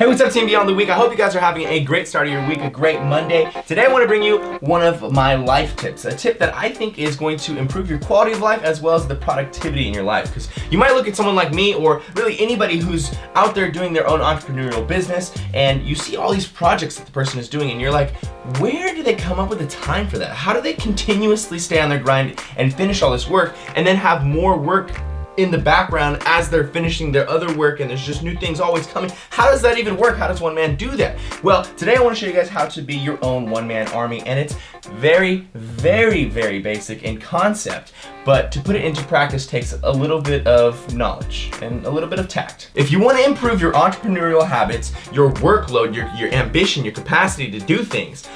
Hey, what's up, Team Beyond the Week? I hope you guys are having a great start of your week, a great Monday. Today I want to bring you one of my life tips, a tip that I think is going to improve your quality of life as well as the productivity in your life. Because you might look at someone like me or really anybody who's out there doing their own entrepreneurial business and you see all these projects that the person is doing and you're like, where do they come up with the time for that? How do they continuously stay on their grind and finish all this work and then have more work in the background as they're finishing their other work and there's just new things always coming? How does that even work? How does one man do that? Well, today I want to show you guys how to be your own one-man army, and it's very, very, very basic in concept, but to put it into practice takes a little bit of knowledge and a little bit of tact. If you want to improve your entrepreneurial habits, your workload, your ambition, your capacity to do things,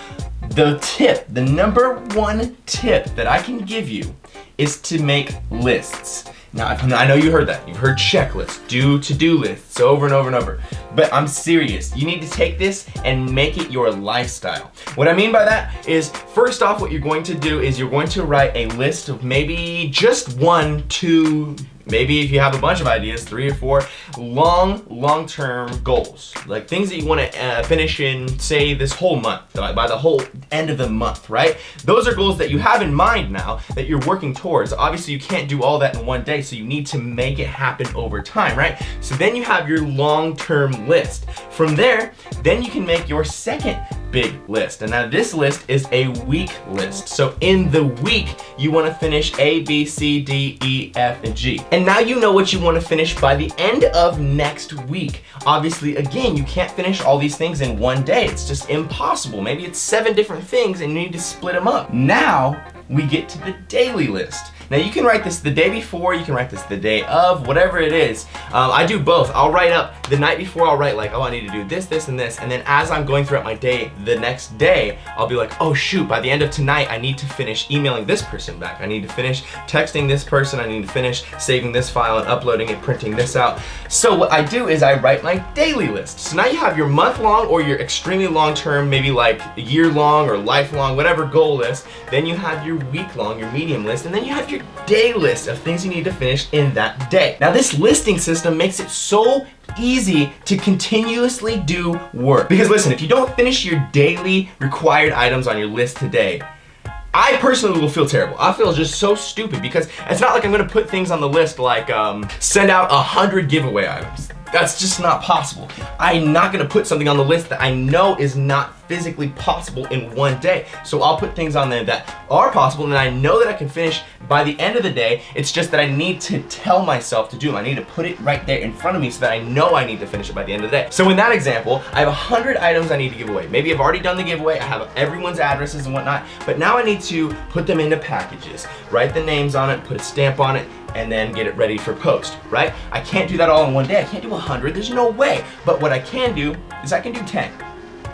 the number one tip that I can give you is to make lists. Now, I know you heard that. You've heard checklists, to-do lists over and over and over. But I'm serious. You need to take this and make it your lifestyle. What I mean by that is, first off, what you're going to do is you're going to write a list of maybe just 1, 2, maybe if you have a bunch of ideas, 3 or 4 long-term goals. Like things that you want to finish in, say, this whole month, by the whole end of the month, right? Those are goals that you have in mind now that you're working towards. Obviously, you can't do all that in one day, so you need to make it happen over time, right? So then you have your long-term list. From there, then you can make your second big list. And now this list is a week list. So in the week, you want to finish A, B, C, D, E, F, and G. And now you know what you want to finish by the end of next week. Obviously, again, you can't finish all these things in one day. It's just impossible. Maybe it's 7 different things and you need to split them up. Now we get to the daily list. Now you can write this the day before, you can write this the day of, whatever it is. I do both. I'll write up the night before, I'll write like, oh, I need to do this, this, and this. And then as I'm going throughout my day, the next day, I'll be like, oh shoot, by the end of tonight, I need to finish emailing this person back. I need to finish texting this person. I need to finish saving this file and uploading it, printing this out. So what I do is I write my daily list. So now you have your month-long or your extremely long-term, maybe like year-long or lifelong, whatever goal list. Then you have your week-long, your medium list, and then you have your day list of things you need to finish in that day. Now this listing system makes it so easy to continuously do work. Because listen, if you don't finish your daily required items on your list today, I personally will feel terrible. I feel just so stupid because it's not like I'm gonna put things on the list like send out 100 giveaway items. That's just not possible. I'm not gonna put something on the list that I know is not physically possible in one day. So I'll put things on there that are possible and I know that I can finish by the end of the day. It's just that I need to tell myself to do them. I need to put it right there in front of me so that I know I need to finish it by the end of the day. So in that example, I have 100 items I need to give away. Maybe I've already done the giveaway, I have everyone's addresses and whatnot, but now I need to put them into packages, write the names on it, put a stamp on it, and then get it ready for post, right? I can't do that all in one day. I can't do 100, there's no way. But what I can do is I can do 10.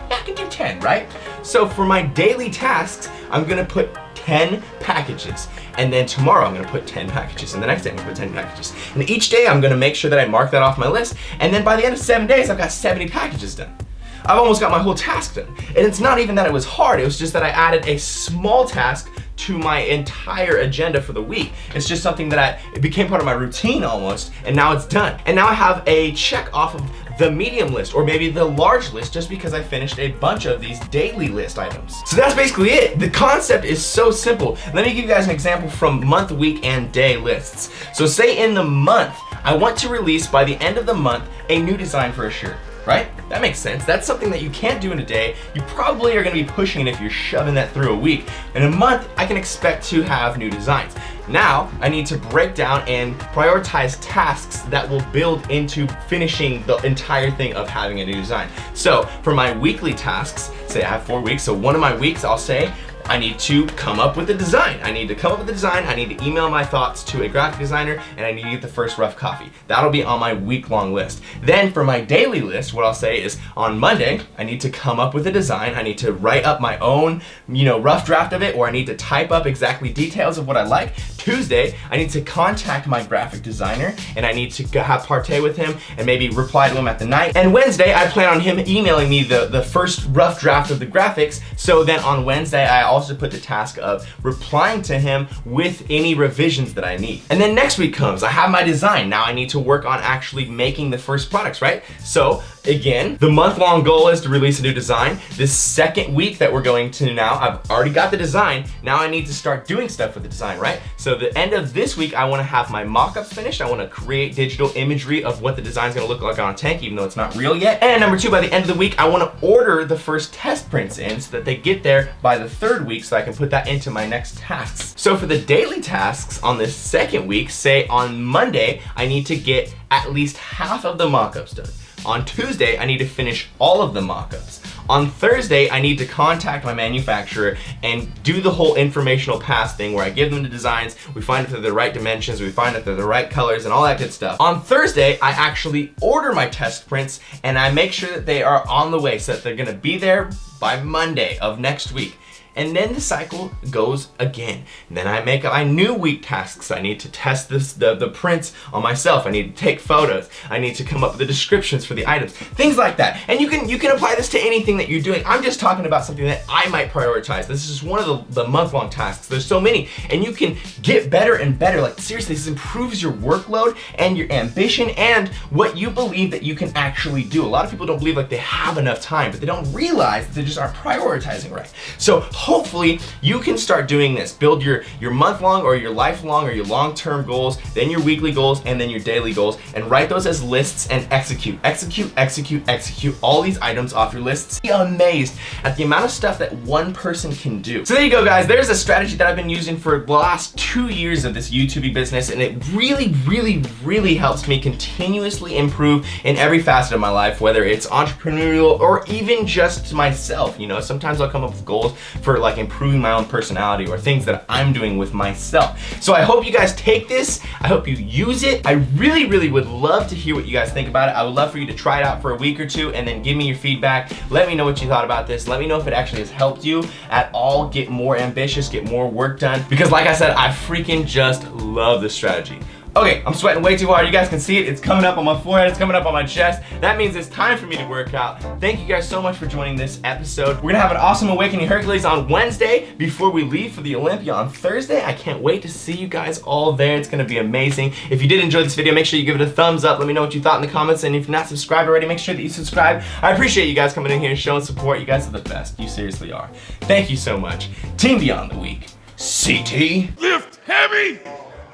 Yeah, I can do 10, right? So for my daily tasks, I'm gonna put 10 packages. And then tomorrow I'm gonna put 10 packages. And the next day I'm gonna put 10 packages. And each day I'm gonna make sure that I mark that off my list. And then by the end of 7 days, I've got 70 packages done. I've almost got my whole task done. And it's not even that it was hard, it was just that I added a small task to my entire agenda for the week. It's just something that it became part of my routine almost, and now it's done. And now I have a check off of the medium list or maybe the large list just because I finished a bunch of these daily list items. So that's basically it. The concept is so simple. Let me give you guys an example from month, week, and day lists. So say in the month, I want to release by the end of the month a new design for a shirt. Right? That makes sense. That's something that you can't do in a day. You probably are going to be pushing it if you're shoving that through a week. In a month, I can expect to have new designs. Now, I need to break down and prioritize tasks that will build into finishing the entire thing of having a new design. So, for my weekly tasks, say I have 4 weeks, so one of my weeks I'll say, I need to come up with a design. I need to come up with a design, I need to email my thoughts to a graphic designer, and I need to get the first rough copy. That'll be on my week-long list. Then for my daily list, what I'll say is on Monday, I need to come up with a design, I need to write up my own, rough draft of it, or I need to type up exactly details of what I like. Tuesday, I need to contact my graphic designer, and I need to have partay with him and maybe reply to him at the night. And Wednesday, I plan on him emailing me the first rough draft of the graphics, so then on Wednesday, I also put the task of replying to him with any revisions that I need. And then next week comes, I have my design. Now I need to work on actually making the first products, right? So again, the month-long goal is to release a new design. This second week that we're going to now, I've already got the design. Now I need to start doing stuff with the design, right? So the end of this week, I wanna have my mock-ups finished. I wanna create digital imagery of what the design's gonna look like on a tank, even though it's not real yet. And number 2, by the end of the week, I wanna order the first test prints in so that they get there by the 3rd week so I can put that into my next tasks. So for the daily tasks on this second week, say on Monday, I need to get at least half of the mock-ups done. On Tuesday, I need to finish all of the mock-ups. On Thursday, I need to contact my manufacturer and do the whole informational pass thing where I give them the designs, we find if they're the right dimensions, we find if they're the right colors and all that good stuff. On Thursday, I actually order my test prints and I make sure that they are on the way so that they're gonna be there by Monday of next week. And then the cycle goes again. And then I make my new week tasks. I need to test the prints on myself. I need to take photos. I need to come up with the descriptions for the items. Things like that. And you can apply this to anything that you're doing. I'm just talking about something that I might prioritize. This is just one of the month-long tasks. There's so many. And you can get better and better. Like seriously, this improves your workload and your ambition and what you believe that you can actually do. A lot of people don't believe like they have enough time, but they don't realize that they just aren't prioritizing right. So hopefully you can start doing this. Build your month-long or your lifelong or your long-term goals, then your weekly goals, and then your daily goals, and write those as lists and execute. Execute all these items off your lists. Be amazed at the amount of stuff that one person can do. So there you go, guys. There's a strategy that I've been using for the last 2 years of this YouTube business, and it really helps me continuously improve in every facet of my life, whether it's entrepreneurial or even just myself. You know, sometimes I'll come up with goals for like improving my own personality or things that I'm doing with myself. So I hope you guys take this. I hope you use it. I really would love to hear what you guys think about it. I would love for you to try it out for a week or 2 and then give me your feedback. Let me know what you thought about this. Let me know if it actually has helped you at all get more ambitious, get more work done. Because like I said, I freaking just love this strategy. Okay, I'm sweating way too hard. You guys can see it. It's coming up on my forehead. It's coming up on my chest. That means it's time for me to work out. Thank you guys so much for joining this episode. We're gonna have an awesome Awakening Hercules on Wednesday before we leave for the Olympia on Thursday. I can't wait to see you guys all there. It's gonna be amazing. If you did enjoy this video, make sure you give it a thumbs up. Let me know what you thought in the comments. And if you're not subscribed already, make sure that you subscribe. I appreciate you guys coming in here and showing support. You guys are the best. You seriously are. Thank you so much. Team Beyond the Week, CT. Lift heavy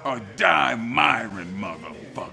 or die, MIRIN, motherfucker.